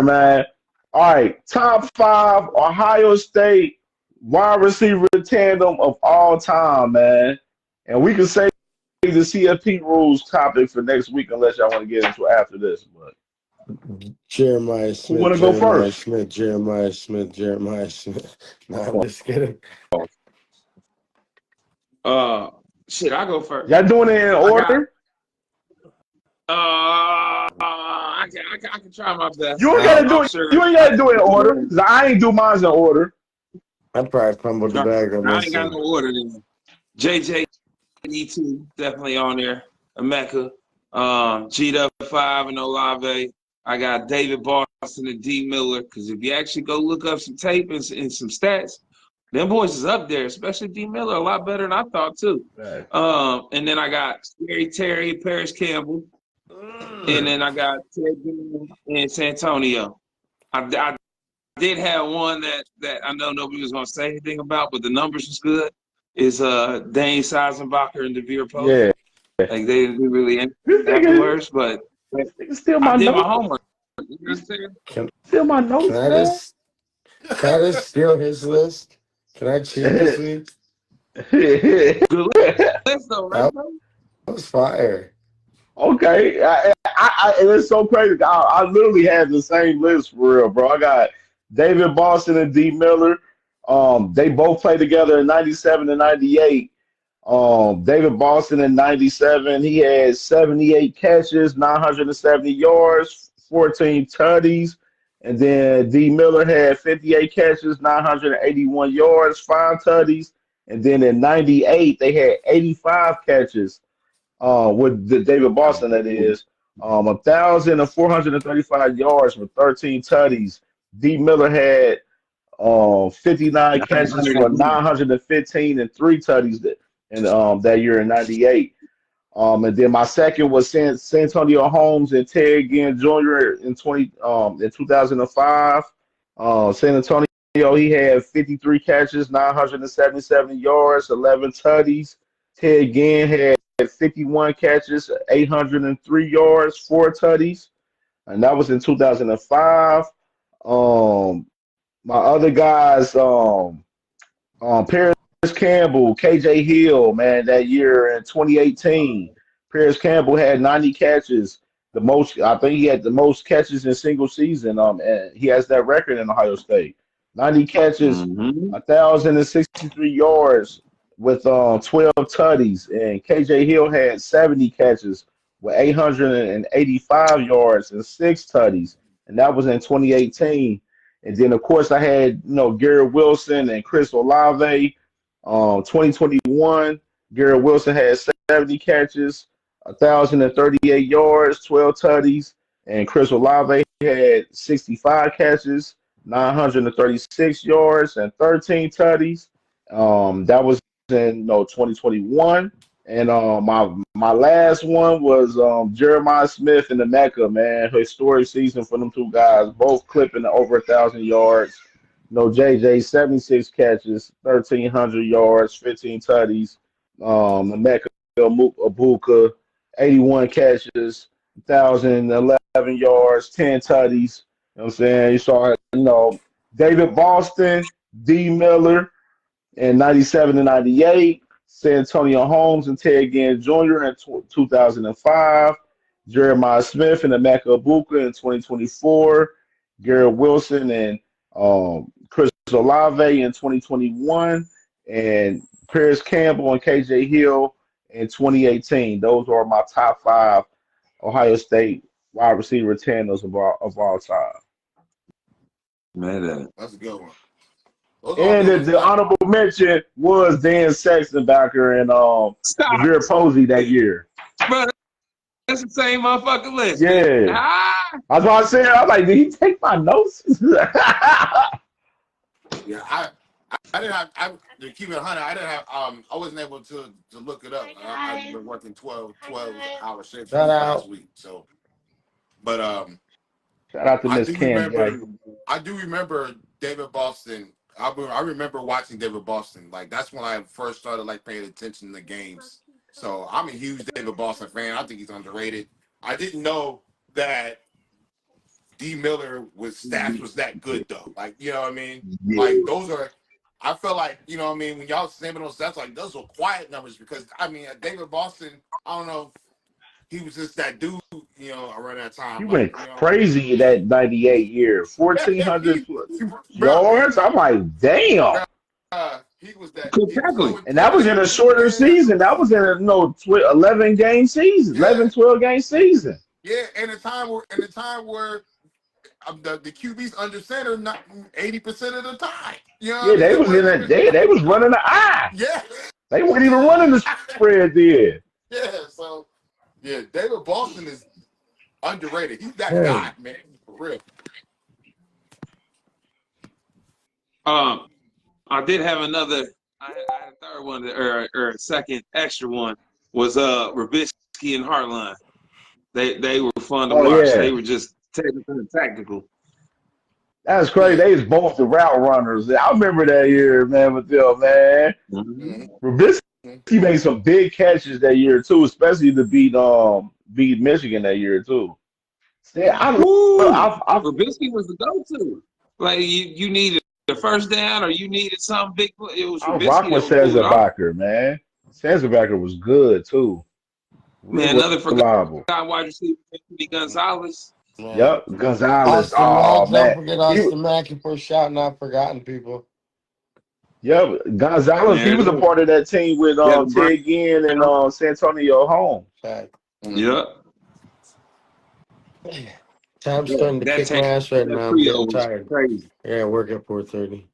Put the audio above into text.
man. All right, top five Ohio State wide receiver tandem of all time, man. And we can say the CFP rules topic for next week, unless y'all want to get into it after this. But Jeremiah who Smith, want to go Jeremiah first? Smith, Jeremiah Smith, Jeremiah Smith. No, I'm just kidding. Uh, Shit, I go first. Y'all doing it in I got. order? I can try my best. You ain't gotta do I'm it. sure You ain't I gotta do it in order. 'Cause I ain't do mine in order. I probably fumbled the bag on I this ain't got one. no order then. JJ E2 definitely on there. Emeka, GW5 and Olave. I got David Boston and D Miller. Because if you actually go look up some tape and some stats, them boys is up there, especially D Miller, a lot better than I thought too. Right. And then I got Scary Terry, Paris Campbell, and then I got Ted Ginn and Santonio. I did have one that I know nobody was gonna say anything about, but the numbers was good. Is Dane Seisenbacher and DeVere Posey. Yeah. Like they didn't really This anything nigga, afterwards, but this nigga steal I my did my notes. homework. You know what I'm saying? Steal my Can notes, I man. just can I just steal his list? Can I cheat this week? Good list though, right? That was fire. Okay, and it's so crazy. I literally had the same list for real, bro. I got David Boston and D Miller. They both played together in '97 and '98. David Boston in '97, he had 78 catches, 970 yards, 14 tutties, and then D Miller had 58 catches, 981 yards, 5 tutties, and then in '98 they had 85 catches with the David Boston, that is, 1,435 yards with 13 tutties. D Miller had 59 catches for 915 and 3 tutties that year in '98. And then my second was San Antonio Holmes and Ted Ginn Jr. in 2005. San Antonio, he had 53 catches, 977 yards, 11 tutties. Ted Ginn had 51 catches, 803 yards, 4 tutties, and that was in 2005. Um, my other guys, Paris Campbell, KJ Hill, man, that year in 2018. Paris Campbell had 90 catches, the most. I think he had the most catches in single season. And he has that record in Ohio State. 90 catches, Mm-hmm. 1,063 yards with 12 tutties, and KJ Hill had 70 catches with 885 yards and 6 tutties, and that was in 2018. And then, of course, I had, Garrett Wilson and Chris Olave. 2021, Garrett Wilson had 70 catches, 1,038 yards, 12 tutties, and Chris Olave had 65 catches, 936 yards, and 13 tutties. That was in 2021. And my last one was Jeremiah Smith and the Mecca, man. Historic season for them two guys, both clipping over 1,000 yards. JJ 76 catches, 1,300 yards, 15 tutties. Mecca Abuka 81 catches, 1,011 yards, 10 tutties. You know what I'm saying? You saw, David Boston, D Miller in '97 and '98. San Antonio Holmes and Ted Ginn Jr. in 2005, Jeremiah Smith and Emeka Ibuka in 2024, Garrett Wilson and Chris Olave in 2021, and Paris Campbell and KJ Hill in 2018. Those are my top five Ohio State wide receiver tandems of all time. Man, That's a good one. Those all And good the ones. honorable mention was Dan Sextonbacker and stop, DeVere Posey that year. bro. That's the same motherfucking list, man. Yeah. That's what I said. I was like, did he take my notes? Yeah, I didn't have to keep it 100. I didn't have I wasn't able to look it up. I've been working 12-hour shifts Shout this past out. week. So, but Shout out to I Miss do CamJ. remember David Boston. I remember watching David Boston. Like that's when I first started like paying attention to games. So I'm a huge David Boston fan. I think he's underrated. I didn't know that D Miller stats was that good though. Like, you know what I mean? Yeah. Like those are. I felt like, you know what I mean, when y'all naming those stats, like those were quiet numbers because I mean David Boston, I don't know, he was just that dude, you know, around that time. He Like, went you know, crazy that 98 year, 1,400 bro, yards. I'm like, damn. he was that. Good He was so tackling. And that was in a shorter season. That was in a 11 game season, Yeah. 11, 12 game season. Yeah, in a time where the QB's under center not 80% of the time. You know Yeah, what I they mean? was in that. They was running the eye. Yeah. They weren't even running the spread there. Yeah, so yeah, David Boston is underrated. He's that Hey. guy, man, for real. I did have another. I had a third one, or a second extra one was Rubisky and Hartline. They were fun to watch. Yeah. They were just technical and tactical. That's crazy. They was both the route runners. I remember that year, man, with them, man. Rubisky made some big catches that year too, especially to beat Michigan that year too. Yeah, Rubisky was the go-to. Like you needed the first down or you needed something big. It was I Rubisky rock that with would pull it off. Sansabacher, man. Sansabacher was good too. Man, another reliable. forgotten wide receiver, Anthony Gonzalez. Man. Yep, Gonzalez. Austin Mack, man. don't forget Austin Mack for shout not forgotten people. Yep, Gonzalez. He was a part of that team with Ted Ginn and Santonio Holmes. Fact. Yep. Time's starting to kick my ass right now. I'm getting tired. Crazy. Yeah, I work at 4:30.